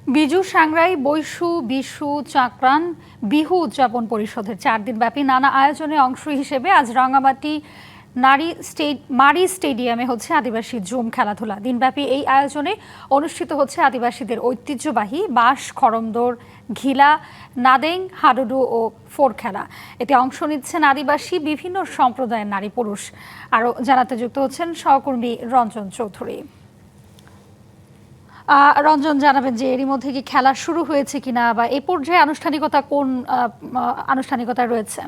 বিজু সাংরাই বৈশু বিশু চাকরান বিহু উদযাপন পরিষদের 4 দিনব্যাপী নানা আয়োজনে অংশ হিসেবে আজ রাঙ্গামাটি মারি স্টেডিয়ামে হচ্ছে আদিবাসী জুম খেলাধুলা। দিনব্যাপী এই আয়োজনে অনুষ্ঠিত হচ্ছে আদিবাসীদের ঐতিহ্যবাহী বাঁশ, খড়মদৌড়, ঘিলা, নাদেং, হাডুডু ও ফোর খেলা। এতে অংশ নিচ্ছেন আদিবাসী বিভিন্ন সম্প্রদায়ের নারী পুরুষ। আরও জানাতে যুক্ত হচ্ছেন সহকর্মী রঞ্জন চৌধুরী। রঞ্জন, জানাবেন যে এরই মধ্যে কি খেলা শুরু হয়েছে কিনা বা এই পর্যায়ে আনুষ্ঠানিকতা কোন আনুষ্ঠানিকতা রয়েছে?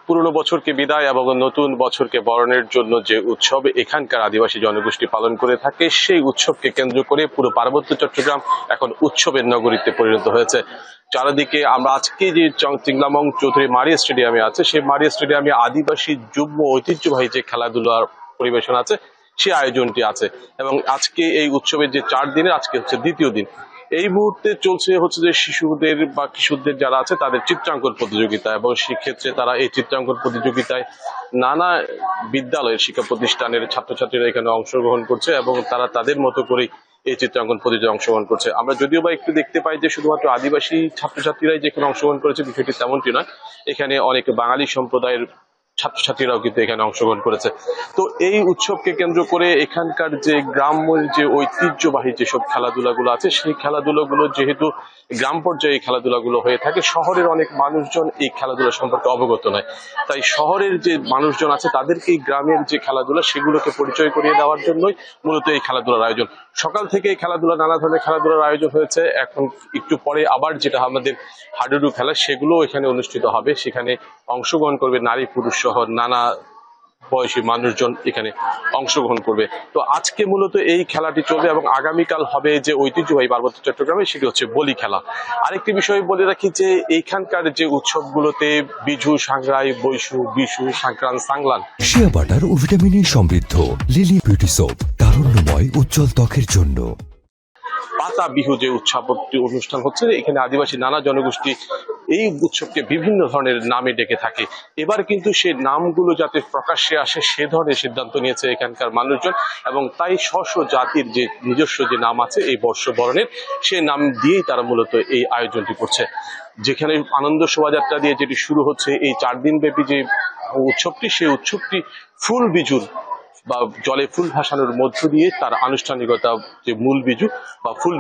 পুরনো বছরকে বিদায় এবং নতুন বছরকে বরণের জন্য যে উৎসব এখানকার আদিবাসী জনগোষ্ঠী পালন করে থাকে, সেই উৎসবকে কেন্দ্র করে পুরো পার্বত্য চট্টগ্রাম এখন উৎসবের নগরীতে পরিণত হয়েছে। চারিদিকে আমরা আজকে যে চিংলামং চৌধুরী মারি স্টেডিয়ামে আছে, সেই মারি স্টেডিয়ামে আদিবাসী যুগ্ম ঐতিহ্যবাহী যে খেলাধুলার পরিবেশন আছে, সেই আয়োজনটি আছে। এবং আজকে এই উৎসবের যে 4 দিনের আজকে হচ্ছে দ্বিতীয় দিন। এই মুহূর্তে চলছে হচ্ছে যে শিশুদের বা কিশোরদের যারা আছে তাদের চিত্রাঙ্কন প্রতিযোগিতা, এবং সেক্ষেত্রে তারা এই চিত্রাঙ্কন প্রতিযোগিতায় নানা বিদ্যালয়ের শিক্ষা প্রতিষ্ঠানের ছাত্রছাত্রীরা এখানে অংশগ্রহণ করছে এবং তারা তাদের মতো করেই এই চিত্রাঙ্কন প্রতিযোগিতায় অংশগ্রহণ করছে। আমরা যদিও বা একটু দেখতে পাই যে শুধুমাত্র আদিবাসী ছাত্রছাত্রীরাই যেখানে অংশগ্রহণ করেছে, বিষয়টি তেমনটি নয়। এখানে অনেক বাঙালি সম্প্রদায়ের ছাত্রছাত্রীরাও কিন্তু এখানে অংশগ্রহণ করেছে। তো এই উৎসবকে কেন্দ্র করে এখানকার যে গ্রামের যে ঐতিহ্যবাহী যেসব খেলাধুলাগুলো আছে, সেই খেলাধুলাগুলো যেহেতু গ্রাম পর্যায়ে এই খেলাধুলাগুলো হয়ে থাকে, শহরের অনেক মানুষজন এই খেলাধুলা সম্পর্কে অবগত নয়। তাই শহরের যে মানুষজন আছে তাদেরকে এই গ্রামের যে খেলাধুলা সেগুলোকে পরিচয় করিয়ে দেওয়ার জন্যই মূলত এই খেলাধুলার আয়োজন। সকাল থেকে এই খেলাধুলা, নানা ধরনের খেলাধুলার আয়োজন হয়েছে। এখন একটু পরে আবার যেটা আমাদের হাডুডু খেলা, সেগুলো এখানে অনুষ্ঠিত হবে। সেখানে অংশগ্রহণ করবে নারী পুরুষ সহ নানা বয়সী মানুষজন এখানে অংশগ্রহণ করবে। তো আজকে মূলত এই খেলাটি চলবে এবং আগামীকাল হবে যে ঐতিহ্যবাহী পার্বত্য চট্টগ্রামে, সেটি হচ্ছে বলি খেলা। আরেকটি বিষয় বলে রাখি যে এইখানকার যে উৎসবগুলোতে বিজু সাংরাই বৈশু বিশু সংক্রান্ত সাংলান শিয়া বাটার ও ভিটামিন ই সমৃদ্ধ লিলি বিউটি সোপ, তারুণ্যময় উজ্জ্বল ত্বকের জন্য। পাতা বিহু যে উৎসবটি অনুষ্ঠান হচ্ছে, এখানে আদিবাসী নানা জনগোষ্ঠী এই উৎসবকে বিভিন্ন ধরনের নামে ডেকে থাকে। এবার কিন্তু সেই নামগুলো যাতে প্রকাশ্যে আসে সে ধরনের সিদ্ধান্ত নিয়েছে এখানকার মানুষজন, এবং তাই স্ব জাতির যে নিজস্ব যে নাম আছে এই বর্ষবরণের, সেই নাম দিয়েই তারা মূলত এই আয়োজনটি করছে। যেখানে আনন্দ শোভাযাত্রা দিয়ে যেটি শুরু হচ্ছে এই 4 দিন ব্যাপী যে উৎসবটি, সেই উৎসবটি ফুল বিজুর বা জলে ফুল ভাসানোর মধ্য দিয়ে তার আনুষ্ঠানিকতা, যে মূল বিজু বা ফুল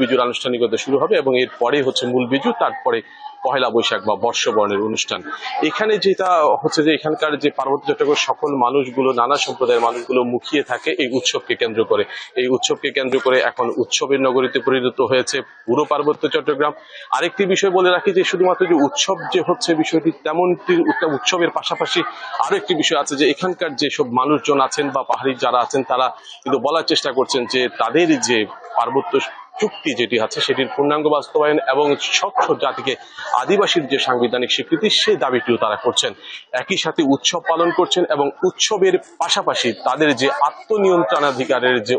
বিজুর আনুষ্ঠানিকতা শুরু হবে এবং এর পরে হচ্ছে মূল বিজু, তারপরে পহেলা বৈশাখ বা বর্ষবরণের অনুষ্ঠান। এখানে যেটা হচ্ছে যে এখানকার যে পার্বত্য চট্টগ্রামের সকল মানুষগুলো, নানা সম্প্রদায়ের মানুষগুলো মুখিয়ে থাকে এই উৎসবকে কেন্দ্র করে। এই উৎসবকে কেন্দ্র করে এখন উৎসবের নগরীতে পরিণত হয়েছে পুরো পার্বত্য চট্টগ্রাম। আরেকটি বিষয় বলে রাখি যে শুধুমাত্র যে উৎসব যে হচ্ছে বিষয়টি তেমনটি, উৎসবের পাশাপাশি আরো একটি বিষয় আছে যে এখানকার যেসব মানুষজন আছেন বা পাহাড়ি যারা আছেন, তারা কিন্তু বলার চেষ্টা করছেন যে তাদের যে পার্বত্য চুক্তি যেটি আছে সেটির পূর্ণাঙ্গ বাস্তবায়ন এবং স্বচ্ছ জাতিকে আদিবাসীর যে সাংবিধানিক স্বীকৃতি, সেই দাবিটিও তারা করছেন। একই সাথে উৎসব পালন করছেন এবং উৎসবের পাশাপাশি তাদের যে আত্মনিয়ন্ত্রণাধিকারের যে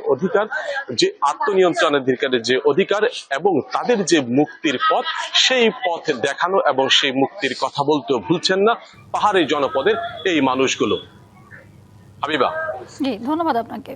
অধিকার এবং তাদের যে মুক্তির পথ, সেই পথ দেখানো এবং সেই মুক্তির কথা বলতেও ভুলছেন না পাহাড়ি জনপদের এই মানুষগুলো। হাবিবা, জি, ধন্যবাদ আপনাকে।